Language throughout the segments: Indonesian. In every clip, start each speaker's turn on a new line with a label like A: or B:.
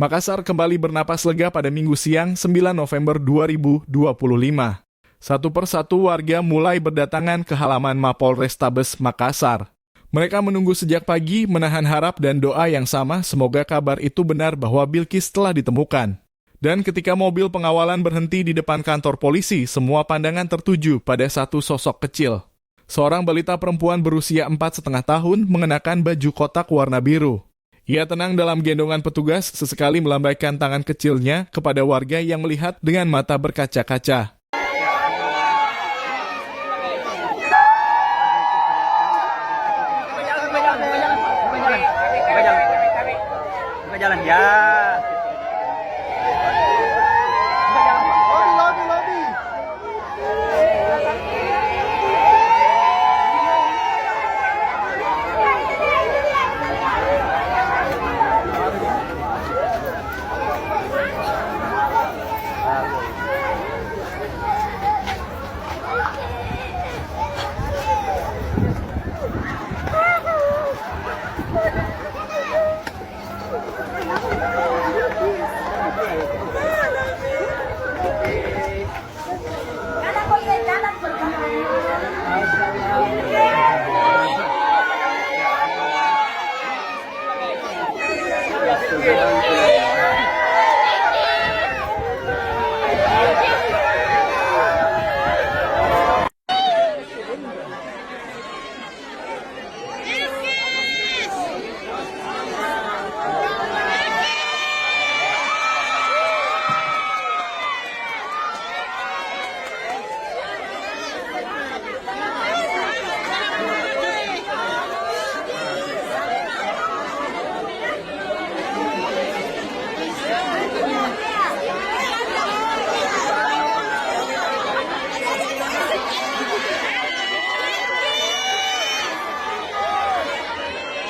A: Makassar kembali bernapas lega pada Minggu siang 9 November 2025. Satu persatu warga mulai berdatangan ke halaman Mapolrestabes Makassar. Mereka menunggu sejak pagi, menahan harap dan doa yang sama semoga kabar itu benar bahwa Bilqis telah ditemukan. Dan ketika mobil pengawalan berhenti di depan kantor polisi, semua pandangan tertuju pada satu sosok kecil. Seorang balita perempuan berusia 4,5 tahun mengenakan baju kotak warna biru. Ia tenang dalam gendongan petugas, sesekali melambaikan tangan kecilnya kepada warga yang melihat dengan mata berkaca-kaca.
B: Jalan ya.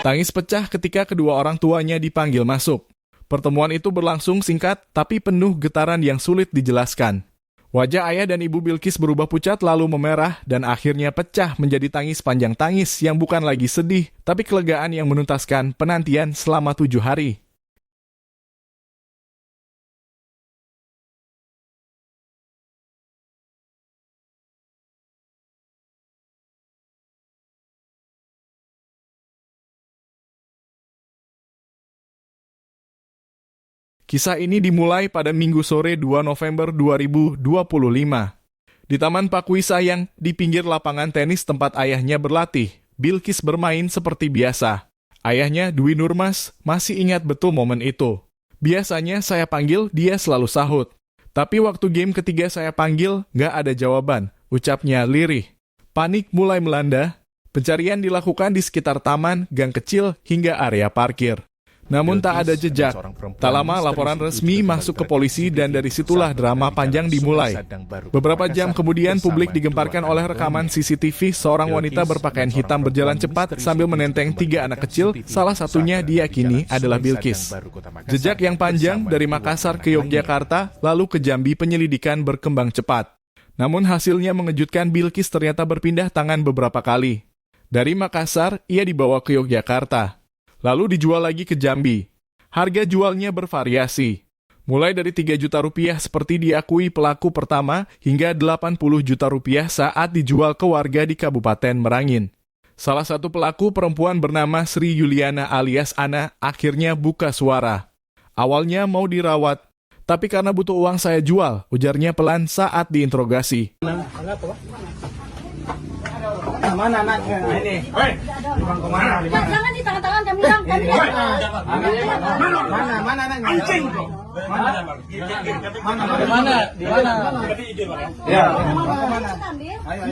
A: Tangis pecah ketika kedua orang tuanya dipanggil masuk. Pertemuan itu berlangsung singkat, tapi penuh getaran yang sulit dijelaskan. Wajah ayah dan ibu Bilqis berubah pucat lalu memerah dan akhirnya pecah menjadi tangis panjang tangis yang bukan lagi sedih, tapi kelegaan yang menuntaskan penantian selama 7 hari. Kisah ini dimulai pada Minggu sore 2 November 2025. Di Taman Pakui Sayang, di pinggir lapangan tenis tempat ayahnya berlatih, Bilqis bermain seperti biasa. Ayahnya, Dwi Nurmas, masih ingat betul momen itu. Biasanya saya panggil, dia selalu sahut. Tapi waktu game ketiga saya panggil, nggak ada jawaban, ucapnya lirih. Panik mulai melanda, pencarian dilakukan di sekitar taman, gang kecil, hingga area parkir. Namun tak ada jejak. Tak lama laporan resmi masuk ke polisi dan dari situlah drama panjang dimulai. Beberapa jam kemudian publik digemparkan oleh rekaman CCTV seorang wanita berpakaian hitam berjalan cepat sambil menenteng 3 anak kecil, salah satunya diyakini adalah Bilqis. Jejak yang panjang dari Makassar ke Yogyakarta lalu ke Jambi penyelidikan berkembang cepat. Namun hasilnya mengejutkan, Bilqis ternyata berpindah tangan beberapa kali. Dari Makassar ia dibawa ke Yogyakarta. Lalu dijual lagi ke Jambi. Harga jualnya bervariasi. Mulai dari 3 juta rupiah seperti diakui pelaku pertama hingga 80 juta rupiah saat dijual ke warga di Kabupaten Merangin. Salah satu pelaku perempuan bernama Sri Yuliana alias Ana akhirnya buka suara. Awalnya mau dirawat, tapi karena butuh uang saya jual, ujarnya pelan saat diinterogasi.
B: Mana anaknya? Ini. Hei. Mana?
C: Jangan di tangan-tangan kami bilang.
B: Mana anaknya? Anjing.
D: Mana? Di mana?
B: Ya.
C: Ayo.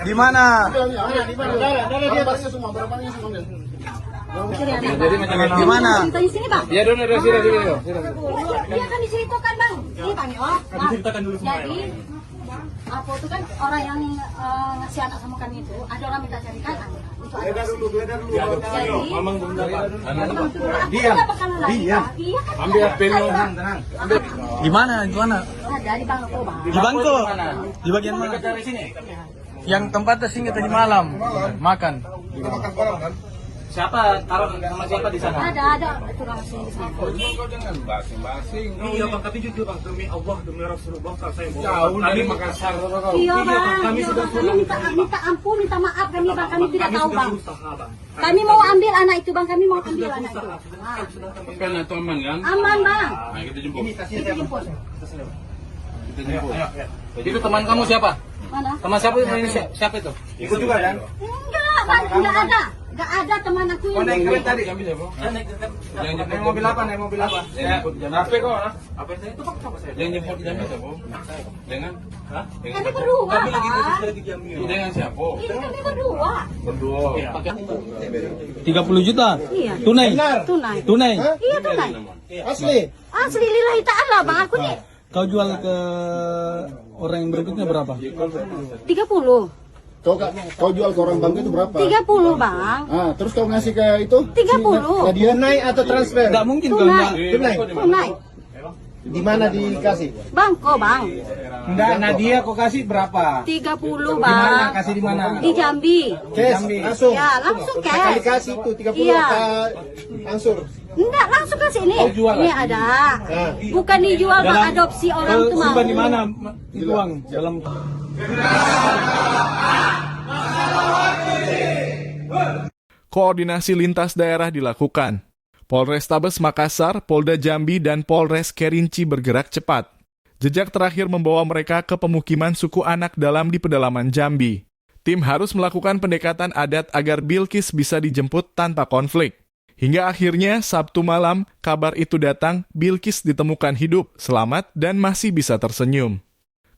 B: Di mana? Di mana?
C: Di sini, Bang.
D: Ya, dona dari sini.
C: Dia kan diceritakan, Bang. Ini Bang, ya.
D: Diceritakan dulu semua.
C: Jadi apa itu kan orang yang ngasih anak sama kami itu ada orang minta carikan anak itu ada dulu. Jadi
D: Mamang belum dapat.
C: diam iya kan
D: Ambil HP lu.
B: Tenang.
D: Di mana?
C: ada di bangku, Bang.
D: Di bangku. Di bagian mana?
B: Dari sini.
D: Yang tempatnya singgah tadi malam. Makan.
E: Kita makan bareng kan?
D: Siapa taruh nama siapa di sana?
C: Ada itu langsung di sana.
D: Iya bang, tapi jujur bang, demi Allah, demi Rasulullah, saya bohong.
B: Jauh
D: Kami
B: dari
D: Makassar.
C: Iya bang,
D: kami
C: iya,
D: sudah
C: bang. Kami minta ampun, minta maaf kami bang, kami tidak tahu bang.
D: usaha bang.
C: Kami mau ambil anak itu bang, kami mau ambil anak itu.
E: Kan itu aman kan?
C: Aman bang.
E: Nah, kita jemput.
C: Kita jemput.
E: Kita jemput.
D: Itu teman kamu siapa?
C: Mana?
D: Teman siapa ini? Siapa itu?
B: Ikut juga kan?
C: Enggak bang, enggak ada. Enggak ada teman aku
B: Oh, naik
C: ini.
B: kereta tadi.
E: Yang
B: Naik mobil apa? Naik mobil apa?
E: Apa kok? Apa saya? Itu apa saya? Yang jemput Jambi siapa? Dengan? Hah?
C: Kami berdua bang.
E: Dengan siapa?
C: Ini kami berdua.
E: Berdua.
D: 30 juta?
C: Iya.
D: Tunai?
C: Tunai.
D: Tunai?
C: Iya tunai.
B: Asli.
C: Asli lillahi ta'ala bang, aku nih
D: Kau jual ke orang yang berikutnya berapa?
C: 30.
F: Kau jual ke orang Bangka itu berapa?
C: 30 bang.
F: Ah, terus kau ngasih ke itu?
C: 30.
F: Dia
B: Tunai atau transfer?
D: Enggak mungkin kau
C: Tunai.
D: enggak.
C: Tunai.
F: di mana dikasih?
C: Bangko bang.
B: Enggak, Nadia kau kasih berapa?
C: 30
B: Di mana?
C: bang.
B: Kasih di mana?
C: Di Jambi.
F: Cash, langsung.
C: Ya langsung
F: Sekali
C: cash.
F: kasih itu 30
C: Iya.
F: apa ansur?
C: Enggak langsung ke sini. Ini ada.
F: Nah.
C: Bukan dijual bang, adopsi orang tuh mau.
D: Simpan di mana itu uang? Dalam
A: Koordinasi lintas daerah dilakukan. Polrestabes Makassar, Polda Jambi, dan Polres Kerinci bergerak cepat. Jejak terakhir membawa mereka ke pemukiman suku anak dalam di pedalaman Jambi. Tim harus melakukan pendekatan adat agar Bilkis bisa dijemput tanpa konflik. Hingga akhirnya Sabtu malam, kabar itu datang, Bilkis ditemukan hidup, selamat, dan masih bisa tersenyum.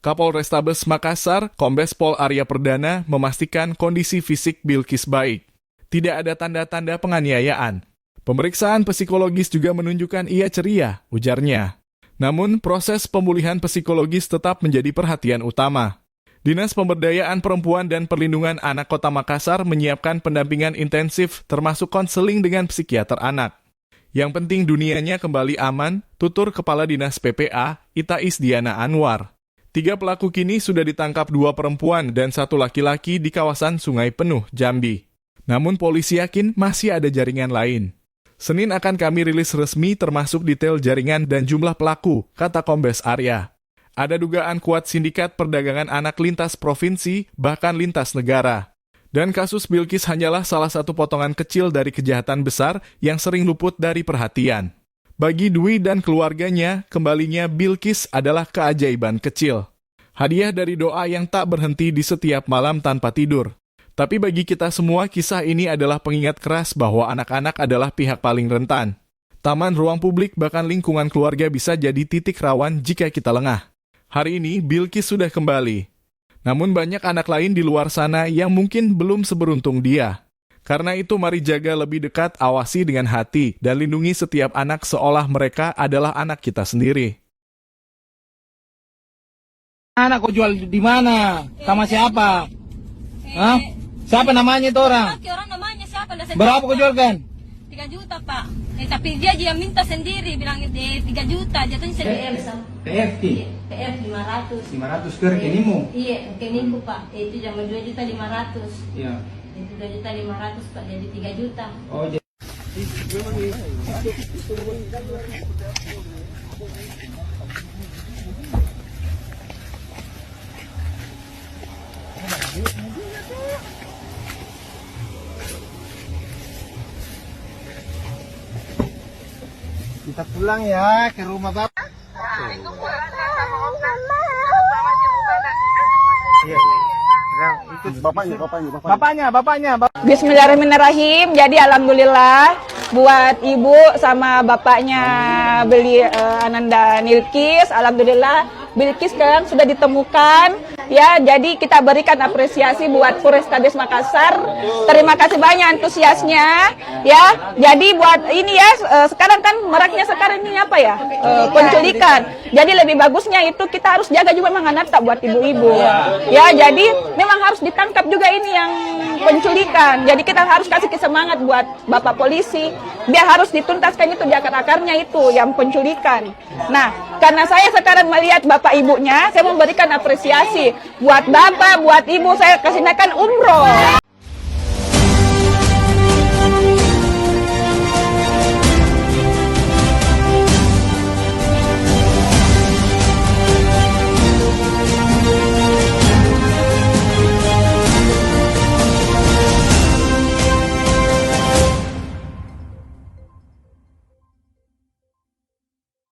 A: Kapolrestabes Makassar, Kombes Pol Arya Perdana, memastikan kondisi fisik Bilkis baik. Tidak ada tanda-tanda penganiayaan. Pemeriksaan psikologis juga menunjukkan ia ceria, ujarnya. Namun, proses pemulihan psikologis tetap menjadi perhatian utama. Dinas Pemberdayaan Perempuan dan Perlindungan Anak Kota Makassar menyiapkan pendampingan intensif termasuk konseling dengan psikiater anak. Yang penting dunianya kembali aman, tutur Kepala Dinas PPA, Ita Isdiana Anwar. 3 pelaku kini sudah ditangkap 2 perempuan dan 1 laki-laki di kawasan Sungai Penuh, Jambi. Namun polisi yakin masih ada jaringan lain. Senin akan kami rilis resmi termasuk detail jaringan dan jumlah pelaku, kata Kombes Arya. Ada dugaan kuat sindikat perdagangan anak lintas provinsi, bahkan lintas negara. Dan kasus Bilkis hanyalah salah satu potongan kecil dari kejahatan besar yang sering luput dari perhatian. Bagi Dwi dan keluarganya, kembalinya Bilkis adalah keajaiban kecil. Hadiah dari doa yang tak berhenti di setiap malam tanpa tidur. Tapi bagi kita semua, kisah ini adalah pengingat keras bahwa anak-anak adalah pihak paling rentan. Taman, ruang publik, bahkan lingkungan keluarga bisa jadi titik rawan jika kita lengah. Hari ini, Bilkis sudah kembali. Namun banyak anak lain di luar sana yang mungkin belum seberuntung dia. Karena itu mari jaga lebih dekat, awasi dengan hati, dan lindungi setiap anak seolah mereka adalah anak kita sendiri.
B: Anak kau jual di mana? Sama siapa? Hah? Siapa namanya itu orang?
G: Orang namanya siapa?
B: Berapa kau jualkan?
G: 3 juta pak. Tapi dia yang minta sendiri bilang 3 juta. Jatuhnya sendiri.
B: PFT.
G: PF 500.
B: 500 ke rekeningmu?
G: Iya, rekeningku pak. Itu cuma 2.500.000.
B: Iya.
G: Itu 2.500.000 pak. Jadi 3 juta.
B: Oh, kita pulang ya ke rumah bapak. Iya. Ikut bapaknya.
H: Bismillahirrahmanirrahim. Jadi alhamdulillah buat ibu sama bapaknya beli Ananda Nilkis. Alhamdulillah Bilkis sekarang sudah ditemukan. Ya, jadi kita berikan apresiasi buat Polrestabes Makassar. Terima kasih banyak antusiasnya. Ya, jadi buat ini ya sekarang kan maraknya sekarang ini apa ya? Penculikan. Jadi lebih bagusnya itu kita harus jaga juga memang anak buat ibu-ibu. Ya, jadi memang harus ditangkap juga ini yang penculikan. Jadi kita harus kasih semangat buat Bapak polisi biar harus dituntaskan itu di akar-akarnya itu yang penculikan. Nah, karena saya sekarang melihat Bapak ibunya, saya memberikan apresiasi buat Bapak, buat Ibu, saya kasih naikkan umroh.